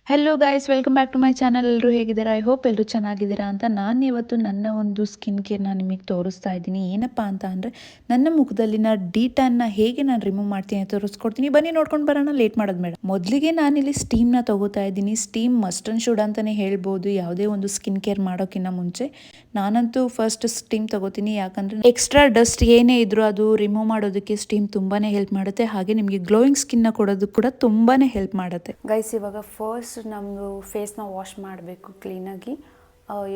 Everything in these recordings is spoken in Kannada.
Hello guys, welcome back to my channel. ಎಲ್ಲರೂ ಹೇಗಿದ್ದೀರಾ? ಐ ಹೋಪ್ ಎಲ್ಲರೂ ಚೆನ್ನಾಗಿದ್ದೀರಾ ಅಂತ. ನಾನು ಇವತ್ತು ನನ್ನ ಒಂದು ಸ್ಕಿನ್ ಕೇರ್ನ ನಿಮಗೆ ತೋರಿಸ್ತಾ ಇದ್ದೀನಿ. ಏನಪ್ಪ ಅಂತ ಅಂದರೆ, ನನ್ನ ಮುಖದಲ್ಲಿನ ಡಿಟ್ಯಾನ್ನ ಹೇಗೆ ನಾನು ರಿಮೂವ್ ಮಾಡ್ತೀನಿ ಅಂತ ತೋರಿಸ್ಕೊಡ್ತೀನಿ. ಬನ್ನಿ ನೋಡ್ಕೊಂಡು ಬರೋಣ, ಲೇಟ್ ಮಾಡೋದು ಬೇಡ. ಮೊದಲಿಗೆ ನಾನಿಲ್ಲಿ ಸ್ಟೀಮ್ನ ತಗೋತಾ ಇದ್ದೀನಿ. ಸ್ಟೀಮ್ ಮಸ್ಟ್ ಆ್ಯಂಡ್ ಶುಡ್ ಅಂತಲೇ ಹೇಳ್ಬೋದು ಯಾವುದೇ ಒಂದು ಸ್ಕಿನ್ ಕೇರ್ ಮಾಡೋಕ್ಕಿಂತ ಮುಂಚೆ. ನಾನಂತೂ ಫಸ್ಟ್ ಸ್ಟೀಮ್ ತಗೋತೀನಿ, ಯಾಕಂದರೆ ಎಕ್ಸ್ಟ್ರಾ ಡಸ್ಟ್ ಏನೇ ಇದ್ರೂ ಅದು ರಿಮೂವ್ ಮಾಡೋದಕ್ಕೆ ಸ್ಟೀಮ್ ತುಂಬಾ ಹೆಲ್ಪ್ ಮಾಡುತ್ತೆ. ಹಾಗೆ ನಿಮಗೆ ಗ್ಲೋಯಿಂಗ್ ಸ್ಕಿನ್ನ ಕೊಡೋದು ಕೂಡ ತುಂಬಾ ಹೆಲ್ಪ್ ಮಾಡುತ್ತೆ. ಗೈಸ್, ಇವಾಗ ಫಸ್ಟ್ ನಮ್ಮದು ಫೇಸ್ನ ವಾಶ್ ಮಾಡಬೇಕು ಕ್ಲೀನಾಗಿ.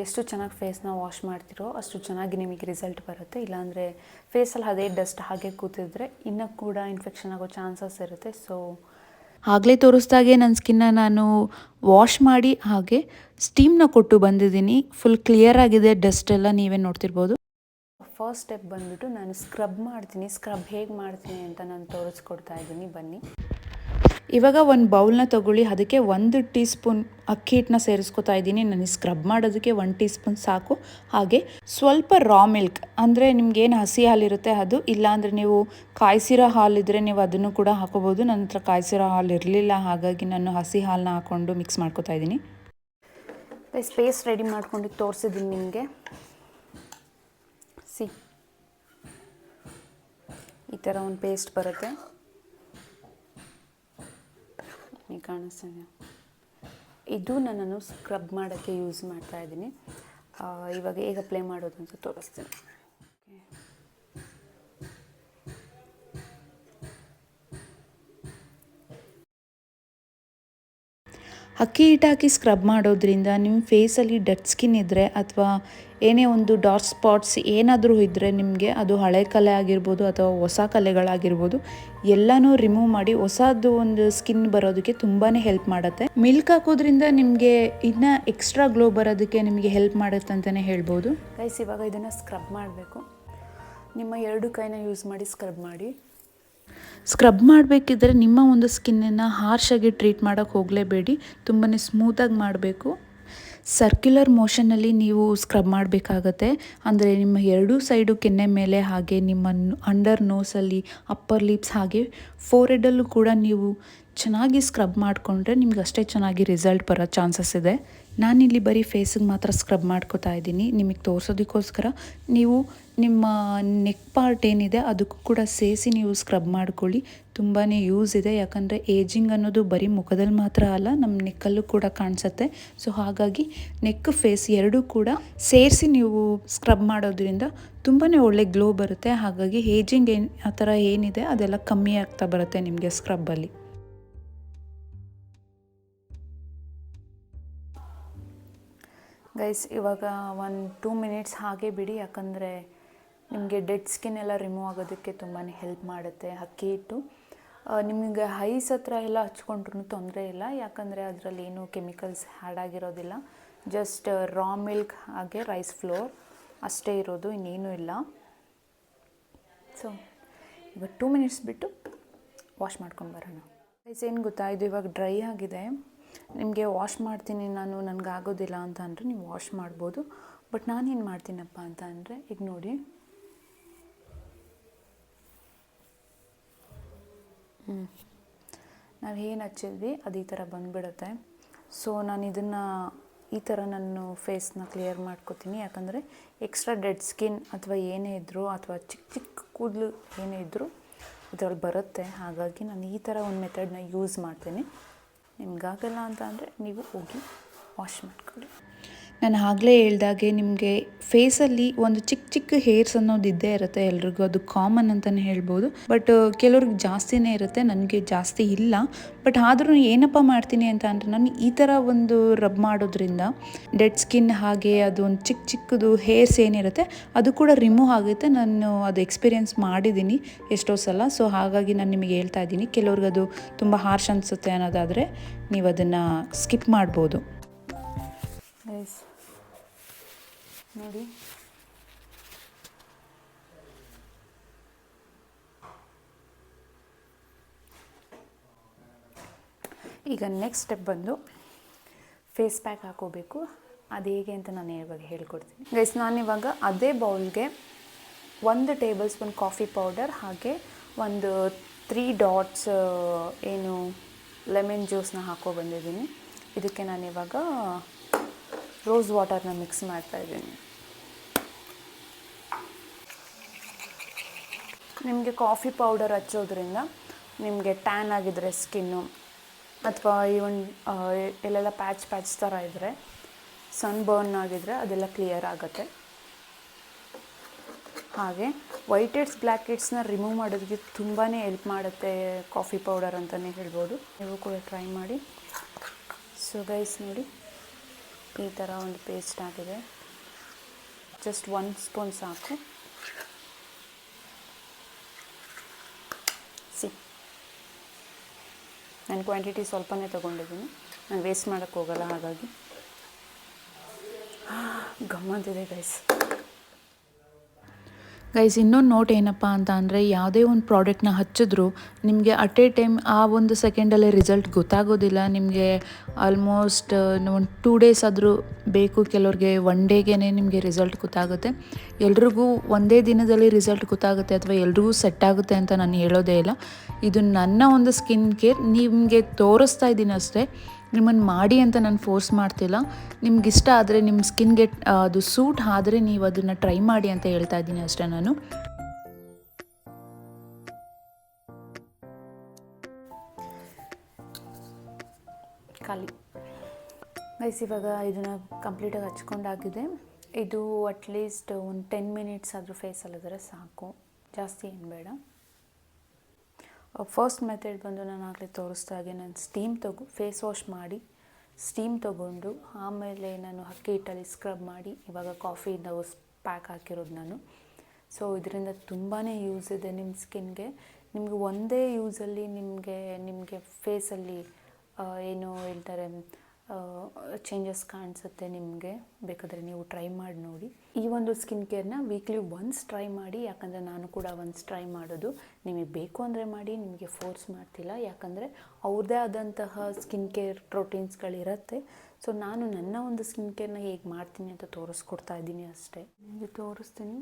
ಎಷ್ಟು ಚೆನ್ನಾಗಿ ಫೇಸ್ನ ವಾಶ್ ಮಾಡ್ತಿರೋ ಅಷ್ಟು ಚೆನ್ನಾಗಿ ನಿಮಗೆ ರಿಸಲ್ಟ್ ಬರುತ್ತೆ. ಇಲ್ಲಾಂದರೆ ಫೇಸಲ್ಲಿ ಅದೇ ಡಸ್ಟ್ ಹಾಗೆ ಕೂತಿದ್ರೆ ಇನ್ನೂ ಕೂಡ ಇನ್ಫೆಕ್ಷನ್ ಆಗೋ ಚಾನ್ಸಸ್ ಇರುತ್ತೆ. ಸೊ ಆಗಲೇ ತೋರಿಸ್ದಾಗೆ ನನ್ನ ಸ್ಕಿನ್ನ ನಾನು ವಾಶ್ ಮಾಡಿ ಹಾಗೆ ಸ್ಟೀಮ್ನ ಕೊಟ್ಟು ಬಂದಿದ್ದೀನಿ. ಫುಲ್ ಕ್ಲಿಯರ್ ಆಗಿದೆ, ಡಸ್ಟ್ ಎಲ್ಲ ನೀವೇ ನೋಡ್ತಿರ್ಬೋದು. ಫಸ್ಟ್ ಸ್ಟೆಪ್ ಬಂದುಬಿಟ್ಟು ನಾನು ಸ್ಕ್ರಬ್ ಮಾಡ್ತೀನಿ. ಸ್ಕ್ರಬ್ ಹೇಗೆ ಮಾಡ್ತೀನಿ ಅಂತ ನಾನು ತೋರಿಸ್ಕೊಡ್ತಾ ಇದ್ದೀನಿ, ಬನ್ನಿ. ಇವಾಗ ಒಂದು ಬೌಲ್ನ ತೊಗೊಳ್ಳಿ, ಅದಕ್ಕೆ 1 ಟೀ ಸ್ಪೂನ್ ಅಕ್ಕಿ ಹಿಟ್ಟನ್ನ ಸೇರಿಸ್ಕೊತಾ ಇದ್ದೀನಿ. ನನಗೆ ಸ್ಕ್ರಬ್ ಮಾಡೋದಕ್ಕೆ 1 ಟೀ ಸ್ಪೂನ್ ಸಾಕು. ಹಾಗೆ ಸ್ವಲ್ಪ ರಾ ಮಿಲ್ಕ್, ಅಂದರೆ ನಿಮ್ಗೇನು ಹಸಿ ಹಾಲಿರುತ್ತೆ ಅದು, ಇಲ್ಲಾಂದರೆ ನೀವು ಕಾಯಿಸಿರೋ ಹಾಲಿದ್ರೆ ನೀವು ಅದನ್ನು ಕೂಡ ಹಾಕೋಬೋದು. ನನ್ನ ಹತ್ರ ಕಾಯಿಸಿರೋ ಹಾಲು ಇರಲಿಲ್ಲ, ಹಾಗಾಗಿ ನಾನು ಹಸಿ ಹಾಲನ್ನ ಹಾಕ್ಕೊಂಡು ಮಿಕ್ಸ್ ಮಾಡ್ಕೊತಾ ಇದ್ದೀನಿ. ಪೇಸ್ಟ್ ರೆಡಿ ಮಾಡ್ಕೊಂಡು ತೋರಿಸಿದ್ದೀನಿ ನಿಮಗೆ. ಈ ಥರ ಒಂದು ಪೇಸ್ಟ್ ಬರುತ್ತೆ, ನೀವು ಕಾಣಿಸ್ತೀನಿ. ಇದು ನಾನು ಸ್ಕ್ರಬ್ ಮಾಡೋಕ್ಕೆ ಯೂಸ್ ಮಾಡ್ತಾ ಇದ್ದೀನಿ. ಇವಾಗ ಹೇಗೆ ಅಪ್ಲೈ ಮಾಡೋದು ಅಂತ ತೋರಿಸ್ತೀನಿ. ಅಕ್ಕಿ ಹಿಟ್ಟು ಹಾಕಿ ಸ್ಕ್ರಬ್ ಮಾಡೋದ್ರಿಂದ ನಿಮ್ಮ ಫೇಸಲ್ಲಿ ಡೆಡ್ ಸ್ಕಿನ್ ಇದ್ದರೆ ಅಥವಾ ಏನೇ ಒಂದು ಡಾರ್ಕ್ ಸ್ಪಾಟ್ಸ್ ಏನಾದರೂ ಇದ್ದರೆ ನಿಮಗೆ ಅದು ಹಳೆ ಕಲೆ ಆಗಿರ್ಬೋದು ಅಥವಾ ಹೊಸ ಕಲೆಗಳಾಗಿರ್ಬೋದು ಎಲ್ಲನೂ ರಿಮೂವ್ ಮಾಡಿ ಹೊಸದು ಒಂದು ಸ್ಕಿನ್ ಬರೋದಕ್ಕೆ ತುಂಬಾ ಹೆಲ್ಪ್ ಮಾಡುತ್ತೆ. ಮಿಲ್ಕ್ ಹಾಕೋದ್ರಿಂದ ನಿಮಗೆ ಇನ್ನೂ ಎಕ್ಸ್ಟ್ರಾ ಗ್ಲೋ ಬರೋದಕ್ಕೆ ನಿಮಗೆ ಹೆಲ್ಪ್ ಮಾಡುತ್ತೆ ಅಂತಲೇ ಹೇಳ್ಬೋದು. ಗೈಸ್, ಇವಾಗ ಇದನ್ನು ಸ್ಕ್ರಬ್ ಮಾಡಬೇಕು. ನಿಮ್ಮ 2 ಕೈನ ಯೂಸ್ ಮಾಡಿ ಸ್ಕ್ರಬ್ ಮಾಡಿ. ಸ್ಕ್ರಬ್ ಮಾಡಬೇಕಿದ್ರೆ ನಿಮ್ಮ ಒಂದು ಸ್ಕಿನ್ನನ್ನು ಹಾರ್ಷಾಗಿ ಟ್ರೀಟ್ ಮಾಡೋಕ್ಕೆ ಹೋಗಲೇಬೇಡಿ, ತುಂಬಾ ಸ್ಮೂತಾಗಿ ಮಾಡಬೇಕು. ಸರ್ಕ್ಯುಲರ್ ಮೋಷನಲ್ಲಿ ನೀವು ಸ್ಕ್ರಬ್ ಮಾಡಬೇಕಾಗತ್ತೆ. ಅಂದರೆ ನಿಮ್ಮ 2 ಸೈಡು ಕೆನ್ನೆ ಮೇಲೆ, ಹಾಗೆ ನಿಮ್ಮ ಅಂಡರ್ ನೋಸಲ್ಲಿ, ಅಪ್ಪರ್ ಲಿಪ್ಸ್, ಹಾಗೆ ಫೋರೆಡಲ್ಲೂ ಕೂಡ ನೀವು ಚೆನ್ನಾಗಿ ಸ್ಕ್ರಬ್ ಮಾಡಿಕೊಂಡ್ರೆ ನಿಮ್ಗೆ ಅಷ್ಟೇ ಚೆನ್ನಾಗಿ ರಿಸಲ್ಟ್ ಬರೋ ಚಾನ್ಸಸ್ ಇದೆ. ನಾನಿಲ್ಲಿ ಬರೀ ಫೇಸಿಗೆ ಮಾತ್ರ ಸ್ಕ್ರಬ್ ಮಾಡ್ಕೋತಾ ಇದ್ದೀನಿ ನಿಮಗೆ ತೋರಿಸೋದಕ್ಕೋಸ್ಕರ. ನೀವು ನಿಮ್ಮ ನೆಕ್ ಪಾರ್ಟ್ ಏನಿದೆ ಅದಕ್ಕೂ ಕೂಡ ಸೇರಿಸಿ ನೀವು ಸ್ಕ್ರಬ್ ಮಾಡ್ಕೊಳ್ಳಿ, ತುಂಬಾ ಯೂಸ್ ಇದೆ. ಯಾಕಂದರೆ ಏಜಿಂಗ್ ಅನ್ನೋದು ಬರೀ ಮುಖದಲ್ಲಿ ಮಾತ್ರ ಅಲ್ಲ, ನಮ್ಮ ನೆಕ್ಕಲ್ಲೂ ಕೂಡ ಕಾಣಿಸುತ್ತೆ. ಸೊ ಹಾಗಾಗಿ ನೆಕ್ ಫೇಸ್ ಎರಡೂ ಕೂಡ ಸೇರಿಸಿ ನೀವು ಸ್ಕ್ರಬ್ ಮಾಡೋದ್ರಿಂದ ತುಂಬಾ ಒಳ್ಳೆ ಗ್ಲೋ ಬರುತ್ತೆ. ಹಾಗಾಗಿ ಏಜಿಂಗ್ ಆ ಥರ ಏನಿದೆ ಅದೆಲ್ಲ ಕಮ್ಮಿ ಆಗ್ತಾ ಬರುತ್ತೆ ನಿಮಗೆ ಸ್ಕ್ರಬ್ಬಲ್ಲಿ. ಗೈಸ್, ಇವಾಗ 1-2 ಮಿನಿಟ್ಸ್ ಹಾಗೆ ಬಿಡಿ, ಯಾಕಂದರೆ ನಿಮಗೆ ಡೆಡ್ ಸ್ಕಿನ್ ಎಲ್ಲ ರಿಮೂವ್ ಆಗೋದಕ್ಕೆ ತುಂಬಾ ಹೆಲ್ಪ್ ಮಾಡುತ್ತೆ ಅಕ್ಕಿ ಹಿಟ್ಟು. ನಿಮಗೆ ಐಸ್ ಹತ್ರ ಎಲ್ಲ ಹಚ್ಕೊಂಡ್ರೂ ತೊಂದರೆ ಇಲ್ಲ, ಯಾಕಂದರೆ ಅದರಲ್ಲಿ ಏನೂ ಕೆಮಿಕಲ್ಸ್ ಆ್ಯಡ್ ಆಗಿರೋದಿಲ್ಲ. ಜಸ್ಟ್ ರಾ ಮಿಲ್ಕ್ ಹಾಗೆ ರೈಸ್ ಫ್ಲೋರ್ ಅಷ್ಟೇ ಇರೋದು, ಇನ್ನೇನೂ ಇಲ್ಲ. ಸೊ ಇವಾಗ 2 ಮಿನಿಟ್ಸ್ ಬಿಟ್ಟು ವಾಶ್ ಮಾಡ್ಕೊಂಡು ಬರೋಣ. ಗೈಸ್, ಏನು ಗೊತ್ತಾ, ಇದು ಇವಾಗ ಡ್ರೈ ಆಗಿದೆ. ನಿಮಗೆ ವಾಶ್ ಮಾಡ್ತೀನಿ ನಾನು, ನನಗಾಗೋದಿಲ್ಲ ಅಂತ ಅಂದರೆ ನೀವು ವಾಶ್ ಮಾಡ್ಬೋದು. ಬಟ್ ನಾನೇನು ಮಾಡ್ತೀನಪ್ಪ ಅಂತ ಅಂದರೆ, ಈಗ ನೋಡಿ, ನಾವು ಏನು ಹಚ್ಚಿದ್ವಿ ಅದು ಈ ಥರ ಬಂದುಬಿಡುತ್ತೆ. ಸೊ ನಾನು ಇದನ್ನು ಈ ಥರ ನಾನು ಫೇಸ್ನ ಕ್ಲಿಯರ್ ಮಾಡ್ಕೋತೀನಿ. ಯಾಕಂದರೆ ಎಕ್ಸ್ಟ್ರಾ ಡೆಡ್ ಸ್ಕಿನ್ ಅಥವಾ ಏನೇ ಇದ್ದರೂ ಅಥವಾ ಚಿಕ್ಕ ಚಿಕ್ಕ ಕೂದಲು ಏನೇ ಇದ್ದರೂ ಇದರಲ್ಲಿ ಬರುತ್ತೆ. ಹಾಗಾಗಿ ನಾನು ಈ ಥರ ಒಂದು ಮೆಥಡ್ನ ಯೂಸ್ ಮಾಡ್ತೀನಿ. ನಿಮಗಾಗಲ್ಲ ಅಂತ ಅಂದರೆ ನೀವು ಹೋಗಿ ವಾಶ್ ಮಾಡ್ಕೊಳ್ಳಿ. ನಾನು ಆಗಲೇ ಹೇಳ್ದಾಗೆ ನಿಮಗೆ ಫೇಸಲ್ಲಿ ಒಂದು ಚಿಕ್ಕ ಚಿಕ್ಕ ಹೇರ್ಸ್ ಅನ್ನೋದು ಇದ್ದೇ ಇರುತ್ತೆ ಎಲ್ರಿಗೂ, ಅದು ಕಾಮನ್ ಅಂತಲೇ ಹೇಳ್ಬೋದು. ಬಟ್ ಕೆಲವ್ರಿಗೆ ಜಾಸ್ತಿನೇ ಇರುತ್ತೆ, ನನಗೆ ಜಾಸ್ತಿ ಇಲ್ಲ. ಬಟ್ ಆದ್ರೂ ಏನಪ್ಪ ಮಾಡ್ತೀನಿ ಅಂತ ಅಂದರೆ, ನಾನು ಈ ಥರ ಒಂದು ರಬ್ ಮಾಡೋದ್ರಿಂದ ಡೆಡ್ ಸ್ಕಿನ್ ಹಾಗೆ ಅದು ಒಂದು ಚಿಕ್ಕ ಚಿಕ್ಕದು ಹೇರ್ಸ್ ಏನಿರುತ್ತೆ ಅದು ಕೂಡ ರಿಮೂವ್ ಆಗುತ್ತೆ. ನಾನು ಅದು ಎಕ್ಸ್ಪೀರಿಯೆನ್ಸ್ ಮಾಡಿದ್ದೀನಿ ಎಷ್ಟೋ ಸಲ. ಸೊ ಹಾಗಾಗಿ ನಾನು ನಿಮಗೆ ಹೇಳ್ತಾ ಇದ್ದೀನಿ. ಕೆಲವ್ರಿಗೆ ಅದು ತುಂಬ ಹಾರ್ಷ್ ಅನಿಸುತ್ತೆ ಅನ್ನೋದಾದರೆ ನೀವು ಅದನ್ನು ಸ್ಕಿಪ್ ಮಾಡ್ಬೋದು. ನೋಡಿ, ಈಗ ನೆಕ್ಸ್ಟ್ ಸ್ಟೆಪ್ ಬಂದು ಫೇಸ್ ಪ್ಯಾಕ್ ಹಾಕೋಬೇಕು. ಅದು ಹೇಗೆ ಅಂತ ನಾನು ಇವಾಗ ಹೇಳ್ಕೊಡ್ತೀನಿ. ಗೈಸ್, ನಾನಿವಾಗ ಅದೇ ಬೌಲ್ಗೆ 1 ಟೇಬಲ್ ಸ್ಪೂನ್ ಕಾಫಿ ಪೌಡರ್ ಹಾಗೆ ಒಂದು 3 ಡಾಟ್ಸ್ ಏನು ಲೆಮನ್ ಜ್ಯೂಸನ್ನ ಹಾಕೋ ಬಂದಿದ್ದೀನಿ. ಇದಕ್ಕೆ ನಾನಿವಾಗ ರೋಸ್ ವಾಟರ್ನ ಮಿಕ್ಸ್ ಮಾಡ್ತಾಯಿದ್ದೀನಿ. ನಿಮಗೆ ಕಾಫಿ ಪೌಡರ್ ಹಚ್ಚೋದ್ರಿಂದ ನಿಮಗೆ ಟ್ಯಾನ್ ಆಗಿದ್ರೆ ಸ್ಕಿನ್ನು ಅಥವಾ ಈವನ್ ಎಲ್ಲೆಲ್ಲ ಪ್ಯಾಚ್ ಥರ ಇದ್ದರೆ, ಸನ್ ಬರ್ನ್ ಆಗಿದ್ರೆ ಅದೆಲ್ಲ ಕ್ಲಿಯರ್ ಆಗುತ್ತೆ. ಹಾಗೆ ವೈಟ್ ಹೆಡ್ಸ್ ಬ್ಲ್ಯಾಕ್ ಹೆಡ್ಸ್ನ ರಿಮೂವ್ ಮಾಡೋದಕ್ಕೆ ತುಂಬಾ ಹೆಲ್ಪ್ ಮಾಡುತ್ತೆ ಕಾಫಿ ಪೌಡರ್ ಅಂತಲೇ ಹೇಳ್ಬೋದು. ನೀವು ಕೂಡ ಟ್ರೈ ಮಾಡಿ. ಸೊ ಗೈಸ್ ನೋಡಿ, ಈ ಥರ ಒಂದು ಪೇಸ್ಟ್ ಆಗಿದೆ. ಜಸ್ಟ್ 1 ಸ್ಪೂನ್ ಸಾಕು. ನಾನು ಕ್ವಾಂಟಿಟಿ ಸ್ವಲ್ಪನೇ ತೊಗೊಂಡಿದ್ದೀನಿ, ನಾನು ವೇಸ್ಟ್ ಮಾಡೋಕ್ಕೆ ಹೋಗಲ್ಲ. ಹಾಗಾಗಿ ಗಮ್ಮಂತಿದೆ ಗೈಸ್. ಇನ್ನೊಂದು ನೋಟ್ ಏನಪ್ಪ ಅಂತ ಅಂದರೆ, ಯಾವುದೇ ಒಂದು ಪ್ರಾಡಕ್ಟ್ನ ಹಚ್ಚಿದ್ರೂ ನಿಮಗೆ ಅಟ್ ಎ ಟೈಮ್ ಆ ಒಂದು ಸೆಕೆಂಡಲ್ಲೇ ರಿಸಲ್ಟ್ ಗೊತ್ತಾಗೋದಿಲ್ಲ. ನಿಮಗೆ ಆಲ್ಮೋಸ್ಟ್ ಒಂದು 2 ಡೇಸ್ ಆದರೂ ಬೇಕು, ಕೆಲವ್ರಿಗೆ 1 ಡೇಗೇ ನಿಮಗೆ ರಿಸಲ್ಟ್ ಗೊತ್ತಾಗುತ್ತೆ. ಎಲ್ರಿಗೂ ಒಂದೇ ದಿನದಲ್ಲಿ ರಿಸಲ್ಟ್ ಗೊತ್ತಾಗುತ್ತೆ ಅಥವಾ ಎಲ್ರಿಗೂ ಸೆಟ್ ಆಗುತ್ತೆ ಅಂತ ನಾನು ಹೇಳೋದೇ ಇಲ್ಲ. ಇದು ನನ್ನ ಒಂದು ಸ್ಕಿನ್ ಕೇರ್, ನಿಮಗೆ ತೋರಿಸ್ತಾ ಇದ್ದೀನಿ ಅಷ್ಟೇ, ನಿಮ್ಮನ್ನು ಮಾಡಿ ಅಂತ ನಾನು ಫೋರ್ಸ್ ಮಾಡ್ತಿಲ್ಲ. ನಿಮ್ಗೆ ಇಷ್ಟ ಆದರೆ, ನಿಮ್ಮ ಸ್ಕಿನ್ಗೆ ಅದು ಸೂಟ್ ಆದರೆ ನೀವು ಅದನ್ನು ಟ್ರೈ ಮಾಡಿ ಅಂತ ಹೇಳ್ತಾ ಇದ್ದೀನಿ ಅಷ್ಟೇ ನಾನು. ಖಾಲಿ ಗೈಸ್, ಇವಾಗ ಇದನ್ನು ಕಂಪ್ಲೀಟಾಗಿ ಹಚ್ಕೊಂಡಾಗಿದೆ. ಇದು ಅಟ್ಲೀಸ್ಟ್ ಒಂದು 10 ಮಿನಿಟ್ಸ್ ಆದರೂ ಫೇಸಲ್ಲಿದ್ದರೆ ಸಾಕು, ಜಾಸ್ತಿ ಏನು ಬೇಡ. ಫಸ್ಟ್ ಮೆಥಡ್ ಬಂದು ನಾನು ಆಗಲೇ ತೋರಿಸ್ತಾ ಹಾಗೆ, ನಾನು ಫೇಸ್ ವಾಶ್ ಮಾಡಿ ಸ್ಟೀಮ್ ತೊಗೊಂಡು ಆಮೇಲೆ ನಾನು ಅಕ್ಕಿ ಹಿಟ್ಟಲ್ಲಿ ಸ್ಕ್ರಬ್ ಮಾಡಿ ಇವಾಗ ಕಾಫಿಯಿಂದ ಪ್ಯಾಕ್ ಹಾಕಿರೋದು ನಾನು. ಸೊ ಇದರಿಂದ ತುಂಬಾ ಯೂಸ್ ಇದೆ ನಿಮ್ಮ ಸ್ಕಿನ್ಗೆ. ನಿಮಗೆ ಒಂದೇ ಯೂಸಲ್ಲಿ ನಿಮಗೆ ಫೇಸಲ್ಲಿ ಏನು ಹೇಳ್ತಾರೆ ಚೇಂಜಸ್ ಕಾಣಿಸುತ್ತೆ. ನಿಮಗೆ ಬೇಕಾದರೆ ನೀವು ಟ್ರೈ ಮಾಡಿ ನೋಡಿ. ಈ ಒಂದು ಸ್ಕಿನ್ ಕೇರ್ನ ವೀಕ್ಲಿ ಒನ್ಸ್ ಟ್ರೈ ಮಾಡಿ, ಯಾಕಂದರೆ ನಾನು ಕೂಡ ಒನ್ಸ್ ಟ್ರೈ ಮಾಡೋದು. ನಿಮಗೆ ಬೇಕು ಅಂದರೆ ಮಾಡಿ, ನಿಮಗೆ ಫೋರ್ಸ್ ಮಾಡ್ತಿಲ್ಲ, ಯಾಕಂದರೆ ಅವ್ರದ್ದೇ ಆದಂತಹ ಸ್ಕಿನ್ ಕೇರ್ ಪ್ರೋಟೀನ್ಸ್ಗಳಿರುತ್ತೆ. ಸೊ ನಾನು ನನ್ನ ಒಂದು ಸ್ಕಿನ್ ಕೇರ್ನ ಹೇಗೆ ಮಾಡ್ತೀನಿ ಅಂತ ತೋರಿಸ್ಕೊಡ್ತಾ ಇದ್ದೀನಿ ಅಷ್ಟೇ. ನಿಮಗೆ ತೋರಿಸ್ತೀನಿ.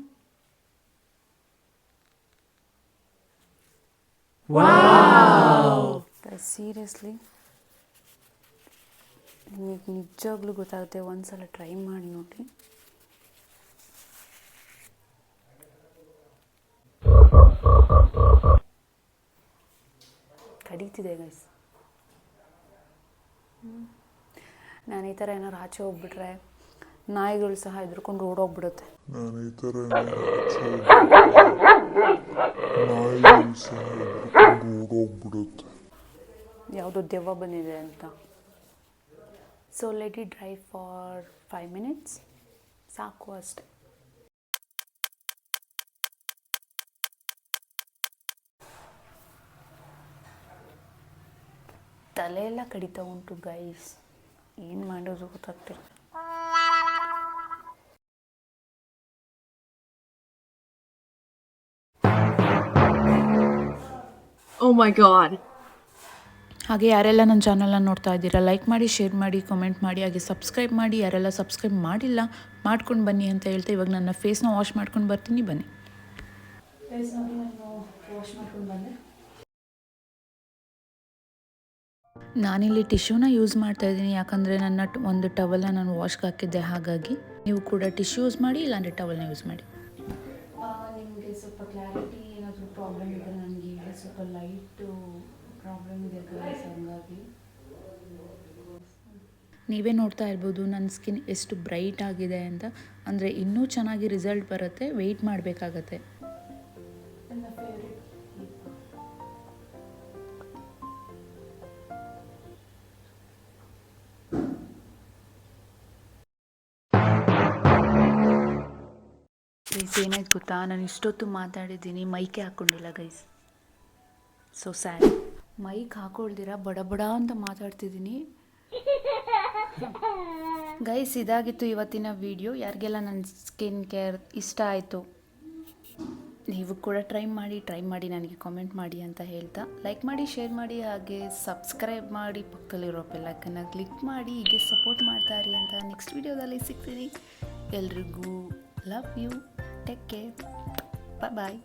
ಸೀರಿಯಸ್ಲಿ ನಿಮಗೆ ನಿಜವಾಗ್ಲೂ ಗೊತ್ತಾಗುತ್ತೆ, ಒಂದ್ಸಲ ಟ್ರೈ ಮಾಡಿ ನೋಡಿ. ಕಡೀತಿದೆ ಗೈಸ್. ನಾನು ಈ ಥರ ಏನಾರು ಆಚೆ ಹೋಗ್ಬಿಟ್ರೆ ನಾಯಿಗಳು ಸಹ ಹೆದರ್ಕೊಂಡು ಓಡೋಗ್ಬಿಡುತ್ತೆ. ಯಾವುದೋ ದೆವ್ವ ಬಂದಿದೆ ಅಂತ. So let it dry for 5 minutes ಸಾಕು ಅಷ್ಟೆ. ತಲೆಯೆಲ್ಲ ಕಡಿತಾ ಉಂಟು ಗೈಸ್, ಏನು ಮಾಡೋದು ಗೊತ್ತಾಗ್ತಿಲ್ಲ. Oh my god. ಹಾಗೆ ಯಾರೆಲ್ಲ ನನ್ನ ಚಾನಲ್ನ ನೋಡ್ತಾ ಇದ್ದೀರಾ, ಲೈಕ್ ಮಾಡಿ, ಶೇರ್ ಮಾಡಿ, ಕಮೆಂಟ್ ಮಾಡಿ, ಹಾಗೆ ಸಬ್ಸ್ಕ್ರೈಬ್ ಮಾಡಿ. ಯಾರೆಲ್ಲ ಸಬ್ಸ್ಕ್ರೈಬ್ ಮಾಡಿಲ್ಲ ಮಾಡ್ಕೊಂಡು ಬನ್ನಿ ಅಂತ ಹೇಳ್ತಾ ಇವಾಗ ನನ್ನ ಫೇಸ್ನ ವಾಶ್ ಮಾಡ್ಕೊಂಡು ಬರ್ತೀನಿ, ಬನ್ನಿ. ಫೇಸ್ ನೋಡಿ, ನಾನು ವಾಶ್ ಮಾಡ್ಕೊಂಡು ಬಂದೆ. ನಾನಿಲ್ಲಿ ಟಿಶ್ಯೂನ ಯೂಸ್ ಮಾಡ್ತಾ ಇದ್ದೀನಿ, ಯಾಕಂದರೆ ನನ್ನ ಒಂದು ಟವಲ್ನ ನಾನು ವಾಶ್ಗೆ ಹಾಕಿದ್ದೆ. ಹಾಗಾಗಿ ನೀವು ಕೂಡ ಟಿಶ್ಯೂ ಯೂಸ್ ಮಾಡಿ, ಇಲ್ಲಾಂದರೆ ಟವಲ್ನ ಯೂಸ್ ಮಾಡಿ. ನಿಮಗೆ ಸ್ವಲ್ಪ ಕ್ಲಾರಿಟಿ ಏನಾದರೂ ಪ್ರಾಬ್ಲಮ್ ಇದ್ದರೆ ನನಗೆ ಸ್ವಲ್ಪ ಲೈಟು ಪ್ರಾಬ್ಲಮ್ ಇದೆ ಗೈಸ್, ಹಂಗಾಗಿ ನೀವೇ ನೋಡ್ತಾ ಇರ್ಬೋದು ನನ್ನ ಸ್ಕಿನ್ ಎಷ್ಟು ಬ್ರೈಟ್ ಆಗಿದೆ ಅಂತ. ಅಂದರೆ ಇನ್ನೂ ಚೆನ್ನಾಗಿ ರಿಸಲ್ಟ್ ಬರುತ್ತೆ, ವೆಯ್ಟ್ ಮಾಡಬೇಕಾಗತ್ತೆ. ನನ್ನ ಫೇವ್ರೆಟ್ ಗೈಸ್, ಏನಾಯ್ತು ಗೊತ್ತಾ, ನಾನು ಇಷ್ಟೊತ್ತು ಮಾತಾಡಿದ್ದೀನಿ, ಮೈಕೆ ಹಾಕ್ಕೊಂಡಿಲ್ಲ ಗೈಸ್. So sad. ಮೈಕ್ ಹಾಕೊಳ್ದಿರ ಬಡ ಬಡ ಅಂತ ಮಾತಾಡ್ತಿದ್ದೀನಿ ಗೈಸ್. ಇದಾಗಿತ್ತು ಇವತ್ತಿನ ವಿಡಿಯೋ. ಯಾರಿಗೆಲ್ಲ ನನ್ನ ಸ್ಕಿನ್ ಕೇರ್ ಇಷ್ಟ ಆಯಿತು ನೀವು ಕೂಡ ಟ್ರೈ ಮಾಡಿ ನನಗೆ ಕಾಮೆಂಟ್ ಮಾಡಿ ಅಂತ ಹೇಳ್ತಾ, ಲೈಕ್ ಮಾಡಿ, ಶೇರ್ ಮಾಡಿ, ಹಾಗೆ ಸಬ್ಸ್ಕ್ರೈಬ್ ಮಾಡಿ, ಪಕ್ಕದಲ್ಲಿರೋ ಬೆಲ್ಲೈಕನ್ನ ಕ್ಲಿಕ್ ಮಾಡಿ, ಹೀಗೆ ಸಪೋರ್ಟ್ ಮಾಡ್ತಾಯಿರಿ ಅಂತ ನೆಕ್ಸ್ಟ್ ವಿಡಿಯೋದಲ್ಲಿ ಸಿಗ್ತೀನಿ. ಎಲ್ರಿಗೂ love you, take care, bye.